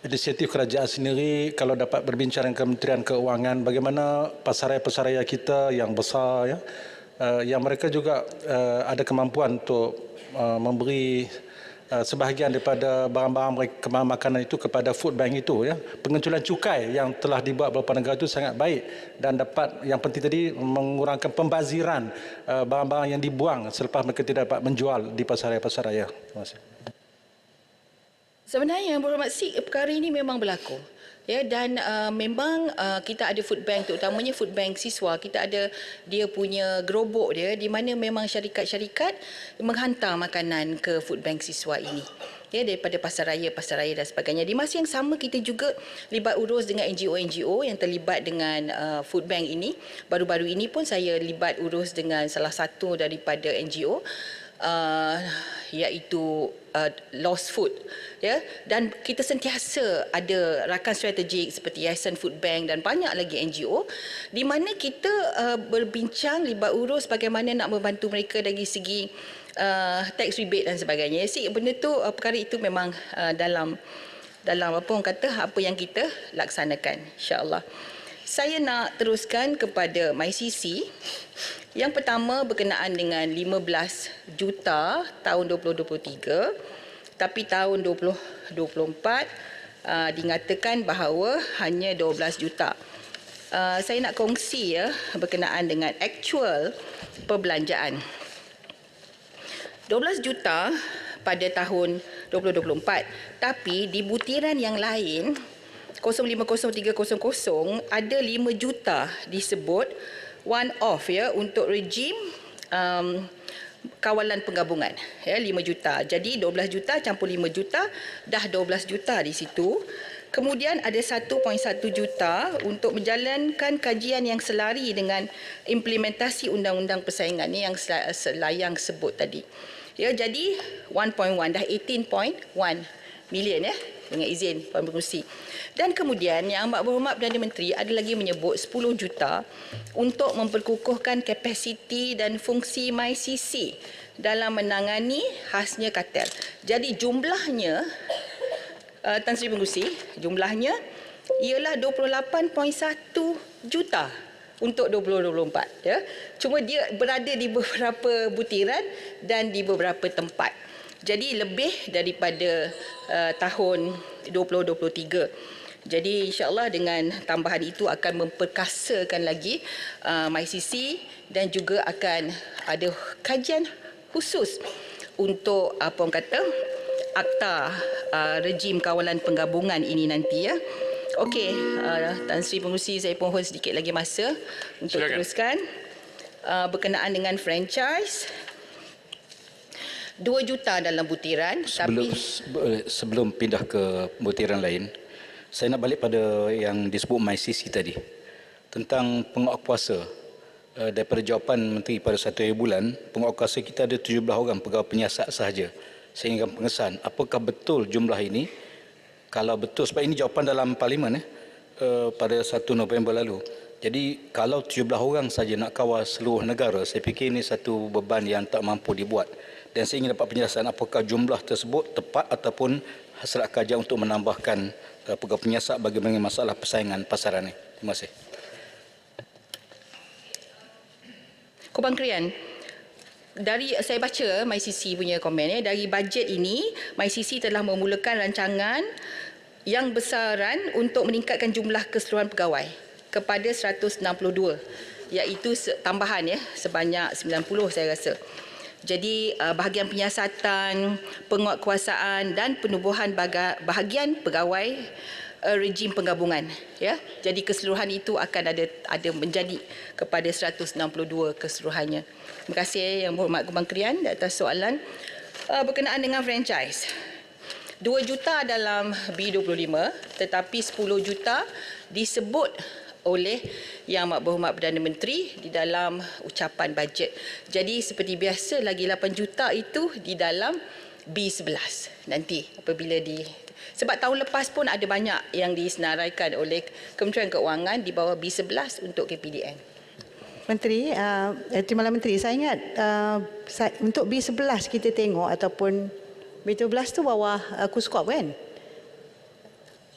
inisiatif kerajaan sendiri, kalau dapat berbincang dengan Kementerian Keuangan, bagaimana pasaraya-pasaraya kita yang besar, ya, yang mereka juga ada kemampuan untuk memberi sebahagian daripada barang-barang makanan itu kepada food bank itu, ya. Pengecualian cukai yang telah dibuat beberapa negara itu sangat baik dan dapat, yang penting tadi, mengurangkan pembaziran barang-barang yang dibuang selepas mereka tidak dapat menjual di pasaraya-pasaraya. Terima kasih. Sebenarnya yang berhormat Sik, perkara ini memang berlaku. Ya, dan memang kita ada food bank, terutamanya food bank siswa. Kita ada dia punya gerobok dia di mana memang syarikat-syarikat menghantar makanan ke food bank siswa ini, ya, daripada pasaraya dan sebagainya. Di masa yang sama kita juga libat urus dengan NGO-NGO yang terlibat dengan food bank ini. Baru-baru ini pun saya libat urus dengan salah satu daripada NGO iaitu Lost Food, ya, dan kita sentiasa ada rakan strategik seperti Yayasan Food Bank dan banyak lagi NGO di mana kita berbincang libat urus bagaimana nak membantu mereka dari segi tax rebate dan sebagainya. Benda tu, perkara itu memang dalam apa orang kata, apa yang kita laksanakan, insya-Allah. Saya nak teruskan kepada MyCC. Yang pertama berkenaan dengan 15 juta tahun 2023, tapi tahun 2024 dinyatakan bahawa hanya 12 juta. Saya nak kongsi, ya, berkenaan dengan actual perbelanjaan. 12 juta pada tahun 2024, tapi di butiran yang lain 050300 ada 5 juta disebut one off, ya, untuk rejim kawalan penggabungan, ya, 5 juta. Jadi 12 juta campur 5 juta dah 12 juta di situ. Kemudian ada 1.1 juta untuk menjalankan kajian yang selari dengan implementasi undang-undang persaingan ni yang Selayang sebut tadi. Ya, jadi 1.1 dah 18.1 million, ya, dengan izin Puan Pengerusi. Dan kemudian yang Amat Berhormat Perdana Menteri ada lagi menyebut 10 juta untuk memperkukuhkan kapasiti dan fungsi MyCC dalam menangani khasnya kartel. Jadi jumlahnya, Tan Sri Pengerusi, jumlahnya ialah 28.1 juta untuk 2024, ya. Cuma dia berada di beberapa butiran dan di beberapa tempat. Jadi lebih daripada tahun 2023. Jadi insya-Allah dengan tambahan itu akan memperkasakan lagi MyCC dan juga akan ada kajian khusus untuk apa orang kata akta rejim kawalan penggabungan ini nanti, ya. Okey, Tan Sri Pengerusi, saya mohon sedikit lagi masa untuk teruskan berkenaan dengan franchise. 2 juta dalam butiran. Sebelum pindah ke butiran lain, saya nak balik pada yang disebut MyCC tadi tentang penguat kuasa. Daripada jawapan Menteri pada 1 bulan, penguat kuasa kita ada 17 orang pegawai penyiasat sahaja saya inginkan pengesahan. Apakah betul jumlah ini? Kalau betul, sebab ini jawapan dalam parlimen pada 1 November lalu. Jadi kalau 17 orang saja nak kawal seluruh negara, saya fikir ini satu beban yang tak mampu dibuat. Dan saya ingin dapat penjelasan apakah jumlah tersebut tepat ataupun hasrat kajian untuk menambahkan pegawai penyiasat bagi mengenai masalah persaingan pasaran ini. Terima kasih. Kubang Krian, dari saya baca MyCC punya komen dari bajet ini MyCC telah memulakan rancangan yang besaran untuk meningkatkan jumlah keseluruhan pegawai kepada 162, iaitu tambahan sebanyak 90 saya rasa. Jadi bahagian penyiasatan, penguatkuasaan dan penubuhan bahagian pegawai rejim penggabungan, Jadi keseluruhan itu akan ada menjadi kepada 162 keseluruhannya. Terima kasih Yang Berhormat Kubang Krian atas soalan berkenaan dengan franchise. 2 juta dalam B25 tetapi 10 juta disebut oleh Yang Amat Berhormat Perdana Menteri di dalam ucapan bajet. Jadi seperti biasa lagi 8 juta itu di dalam B11 nanti apabila sebab tahun lepas pun ada banyak yang disenaraikan oleh Kementerian Keuangan di bawah B11 untuk KPDN. Menteri, Terima Menteri, saya ingat untuk B11 kita tengok ataupun B12 tu bawah KUSKOP kan?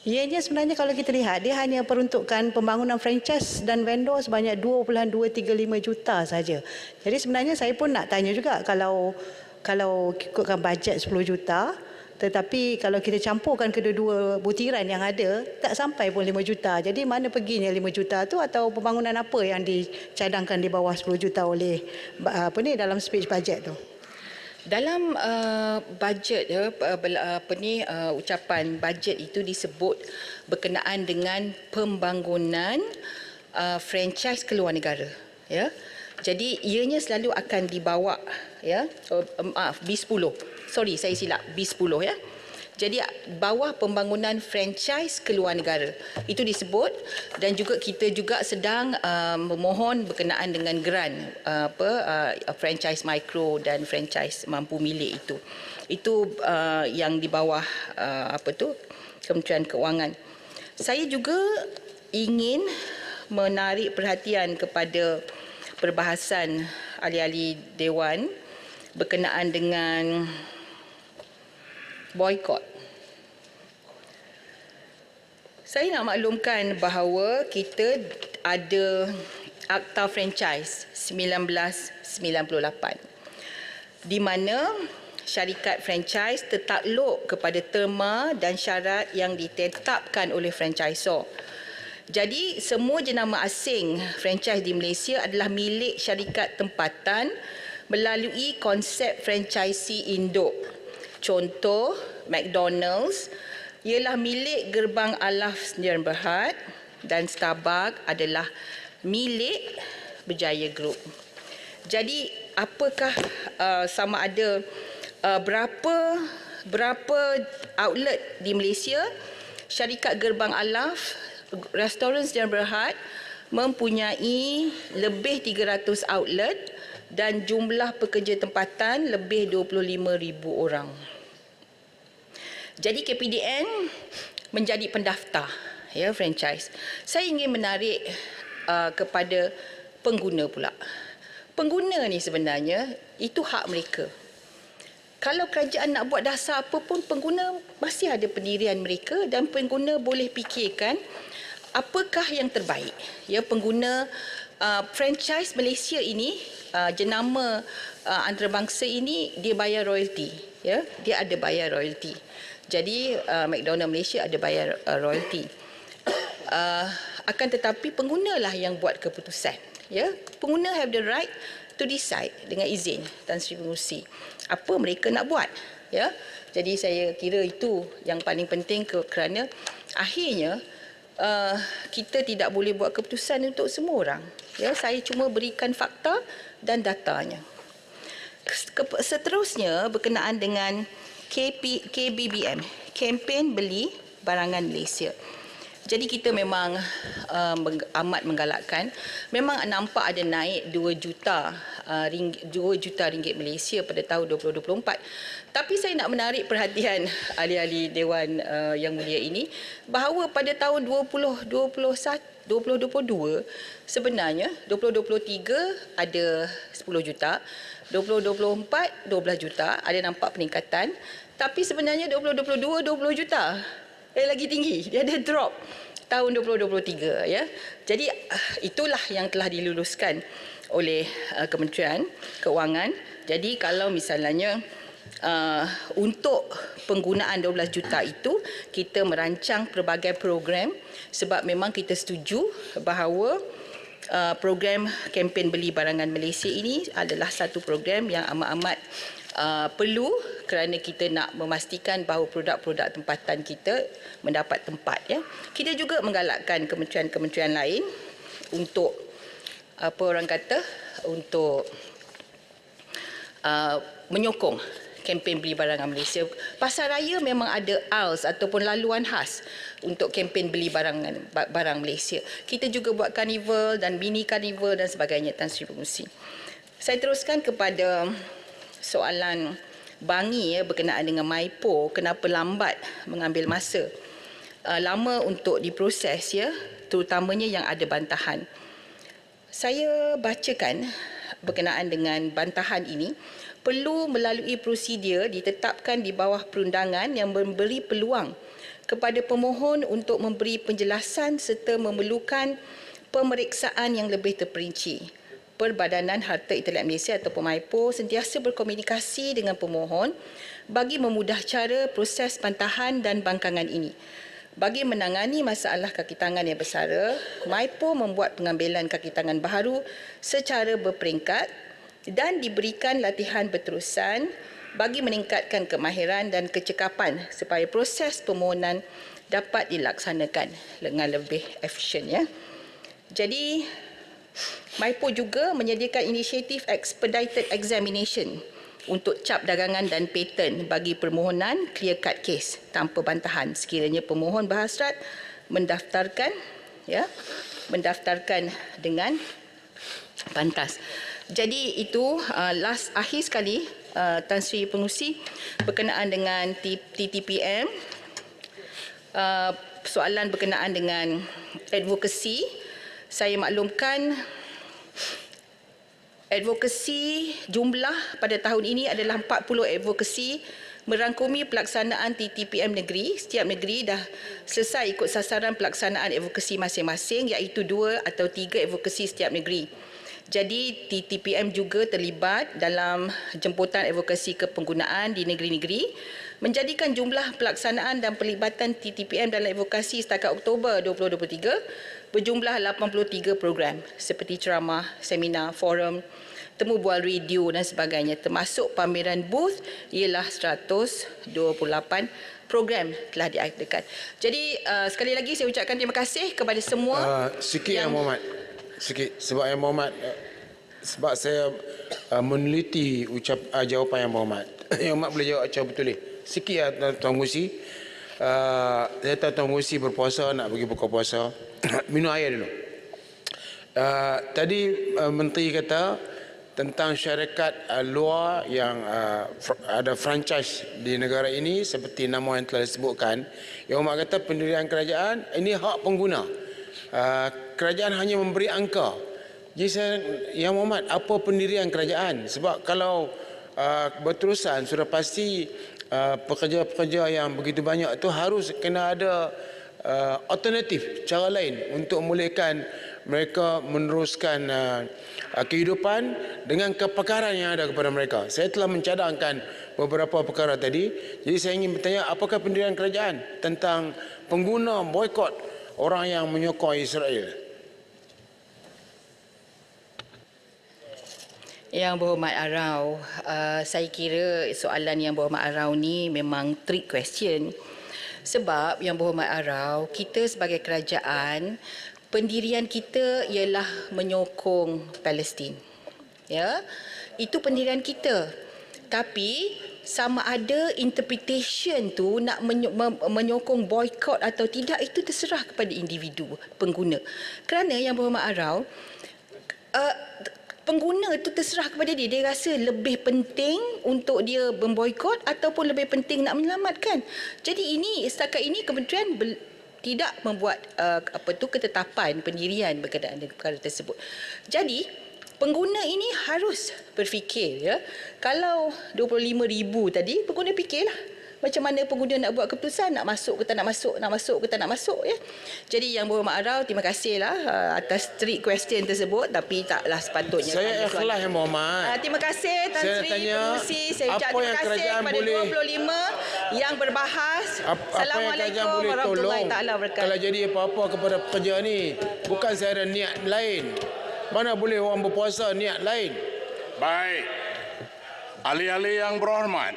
Ianya sebenarnya kalau kita lihat dia hanya peruntukan pembangunan franchise dan vendor sebanyak 2.235 juta saja. Jadi sebenarnya saya pun nak tanya juga kalau ikutkan bajet 10 juta tetapi kalau kita campurkan kedua-dua butiran yang ada tak sampai pun 5 juta. Jadi mana perginya 5 juta tu atau pembangunan apa yang dicadangkan di bawah 10 juta oleh dalam speech bajet tu? Dalam bajet ucapan bajet itu disebut berkenaan dengan pembangunan franchise keluar negara, Jadi ianya selalu akan dibawa B10. Sorry saya silap B10 Jadi bawah pembangunan franchise keluar negara itu disebut dan juga kita juga sedang memohon berkenaan dengan grant franchise mikro dan franchise mampu milik itu. Itu yang di bawah Kementerian Keuangan. Saya juga ingin menarik perhatian kepada perbahasan ahli-ahli dewan berkenaan dengan boykot. Saya nak maklumkan bahawa kita ada Akta Franchise 1998 di mana syarikat franchise tertakluk kepada terma dan syarat yang ditetapkan oleh franchisor. Jadi semua jenama asing franchise di Malaysia adalah milik syarikat tempatan melalui konsep franchisee induk. Contoh, McDonald's ialah milik Gerbang Alaf Sdn Bhd dan Starbucks adalah milik Berjaya Group. Jadi, apakah sama ada berapa outlet di Malaysia syarikat Gerbang Alaf, Restoran Sdn Bhd mempunyai lebih 300 outlet dan jumlah pekerja tempatan lebih 25,000 orang. Jadi KPDN menjadi pendaftar franchise. Saya ingin menarik kepada pengguna pula. Pengguna ni sebenarnya itu hak mereka. Kalau kerajaan nak buat dasar apa pun, pengguna masih ada pendirian mereka dan pengguna boleh fikirkan apakah yang terbaik. Pengguna franchise Malaysia ini, jenama antarabangsa ini, dia bayar royalty. Dia ada bayar royalty. Jadi McDonald Malaysia ada bayar royalty. Akan tetapi penggunalah yang buat keputusan. Pengguna have the right to decide dengan izin Tan Sri Pengerusi apa mereka nak buat. Jadi saya kira itu yang paling penting kerana akhirnya kita tidak boleh buat keputusan untuk semua orang. Saya cuma berikan fakta dan datanya. Seterusnya berkenaan dengan KBBM, kempen beli barangan Malaysia. Jadi kita memang amat menggalakkan. Memang nampak ada naik 2 juta 2 juta ringgit Malaysia pada tahun 2024. Tapi saya nak menarik perhatian ahli-ahli Dewan Yang Mulia ini bahawa pada tahun 2022 sebenarnya 2023 ada 10 juta, 2024 12 juta, ada nampak peningkatan. Tapi sebenarnya 2022 20 juta. Lagi tinggi, dia ada drop tahun 2023 ya. Jadi itulah yang telah diluluskan oleh Kementerian Keuangan. Jadi kalau misalnya untuk penggunaan 12 juta itu kita merancang pelbagai program sebab memang kita setuju bahawa program kempen beli barangan Malaysia ini adalah satu program yang amat-amat perlu kerana kita nak memastikan bahawa produk-produk tempatan kita mendapat tempat ya. Kita juga menggalakkan kementerian-kementerian lain untuk untuk menyokong kempen beli barangan Malaysia. Pasar raya memang ada ALS ataupun laluan khas untuk kempen beli barang Malaysia. Kita juga buat karnival dan mini karnival dan sebagainya, Tan Sri Pengerusi. Saya teruskan kepada soalan Bangi ya, berkenaan dengan MYPO, kenapa lambat mengambil masa lama untuk diproses ya, terutamanya yang ada bantahan. Saya bacakan berkenaan dengan bantahan ini perlu melalui prosedur ditetapkan di bawah perundangan yang memberi peluang kepada pemohon untuk memberi penjelasan serta memerlukan pemeriksaan yang lebih terperinci. Perbadanan Harta Intelek Malaysia ataupun MYPO sentiasa berkomunikasi dengan pemohon bagi memudah cara proses bantahan dan bangkangan ini. Bagi menangani masalah kaki tangan yang bersara, MYPO membuat pengambilan kaki tangan baharu secara berperingkat dan diberikan latihan berterusan bagi meningkatkan kemahiran dan kecekapan supaya proses permohonan dapat dilaksanakan dengan lebih efisien ya. Jadi MYPO juga menyediakan inisiatif expedited examination untuk cap dagangan dan paten bagi permohonan clear cut case tanpa bantahan sekiranya pemohon berhasrat mendaftarkan dengan pantas. Jadi itu akhir sekali Tan Sri Pengerusi berkenaan dengan TTPM, soalan berkenaan dengan advokasi. Saya maklumkan advokasi jumlah pada tahun ini adalah 40 advokasi merangkumi pelaksanaan TTPM negeri. Setiap negeri dah selesai ikut sasaran pelaksanaan advokasi masing-masing iaitu 2 atau 3 advokasi setiap negeri. Jadi TTPM juga terlibat dalam jemputan advokasi kepenggunaan di negeri-negeri, menjadikan jumlah pelaksanaan dan pelibatan TTPM dalam advokasi setakat Oktober 2023 berjumlah 83 program seperti ceramah, seminar, forum, temu bual radio dan sebagainya, termasuk pameran booth ialah 128 program telah diadakan. Jadi sekali lagi saya ucapkan terima kasih kepada semua. Sikit yang Muhammad. Sikit sebab yang Muhammad sebab saya meneliti jawapan yang Muhammad. Yang Muhammad boleh jawab macam betul ni. Sikit ya Tuan Musi. Saya tahu Tuan Musi berpuasa, nak pergi buka puasa. Minum air dulu. Tadi Menteri kata tentang syarikat luar yang ada franchise di negara ini seperti nama yang telah disebutkan. Yang Muhammad kata pendirian kerajaan ini hak pengguna. Kerajaan hanya memberi angka. Jadi Yang Muhammad, apa pendirian kerajaan? Sebab kalau berterusan sudah pasti pekerja-pekerja yang begitu banyak itu harus kena ada alternatif, cara lain untuk membolehkan mereka meneruskan kehidupan dengan kepakaran yang ada kepada mereka. Saya telah mencadangkan beberapa perkara tadi. Jadi saya ingin bertanya, apakah pendirian kerajaan tentang pengguna boikot orang yang menyokong Israel? Yang Berhormat Arau, saya kira soalan Yang Berhormat Arau ni memang trick question. Sebab Yang Berhormat Arau, kita sebagai kerajaan, pendirian kita ialah menyokong Palestin. Ya, itu pendirian kita. Tapi sama ada interpretation tu nak menyokong boikot atau tidak, itu terserah kepada individu pengguna. Kerana Yang Berhormat Arau, pengguna itu terserah kepada dia. Dia rasa lebih penting untuk dia memboikot ataupun lebih penting nak menyelamatkan. Jadi ini setakat ini kementerian tidak membuat ketetapan pendirian berkenaan dengan perkara tersebut. Jadi pengguna ini harus berfikir, ya. Kalau 25,000 tadi, pengguna fikirlah macam mana pengguna nak buat keputusan, nak masuk ke tak nak masuk, nak masuk ke tak nak masuk, ya. Jadi Yang Berhormat Arau, terima kasihlah atas trik question tersebut, tapi taklah sepatutnya. Saya ikhlas Yang Berhormat. Terima kasih Tan Saya Sri tanya, Pengerusi. Saya ucap apa terima yang kasih kerajaan kepada boleh- 25 yang berbahas. Apa yang kerajaan Assalamualaikum boleh warahmatullahi tolong taala wabarakatuh. kalau jadi apa-apa kepada pekerja ni? Bukan saya ada niat lain. Mana boleh orang berpuasa niat lain? Baik. Ahli-ahli yang berhormat,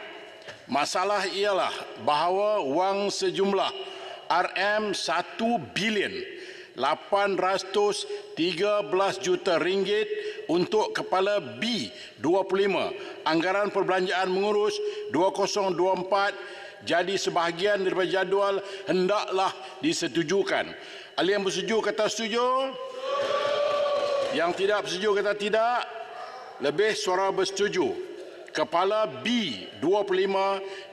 masalah ialah bahawa wang sejumlah RM1 bilion 813 juta ringgit untuk kepala B25 anggaran perbelanjaan mengurus 2024 jadi sebahagian daripada jadual hendaklah disetujukan. Ahli yang bersetuju kata setuju. Yang tidak bersetuju kata tidak. Lebih suara bersetuju. Kepala B25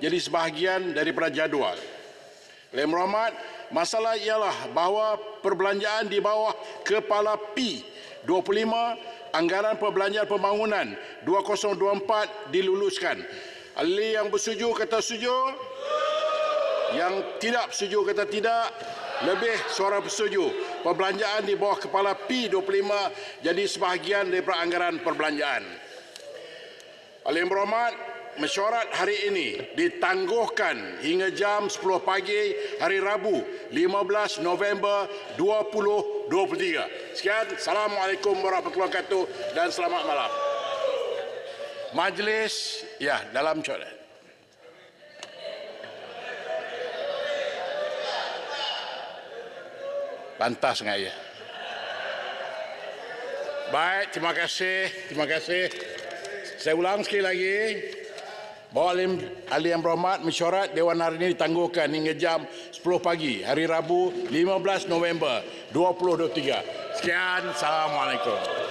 jadi sebahagian daripada jadual. Yang berhormat, masalah ialah bahawa perbelanjaan di bawah kepala P25 anggaran perbelanjaan pembangunan 2024 diluluskan. Ahli yang bersetuju kata setuju. Yang tidak bersetuju kata tidak. Lebih suara bersetuju. Perbelanjaan di bawah kepala P25 jadi sebahagian daripada anggaran perbelanjaan. Ahli yang berhormat, mesyuarat hari ini ditangguhkan hingga jam 10 pagi hari Rabu 15 November 2023. Sekian, Assalamualaikum warahmatullahi wabarakatuh dan selamat malam. Majlis, ya, dalam syuarat. Pantas enggak ya? Baik, terima kasih. Terima kasih. Saya ulang sekali lagi. Bahawa ahli yang berhormat, mesyuarat Dewan hari ini ditangguhkan hingga jam 10 pagi hari Rabu 15 November 2023. Sekian, Assalamualaikum.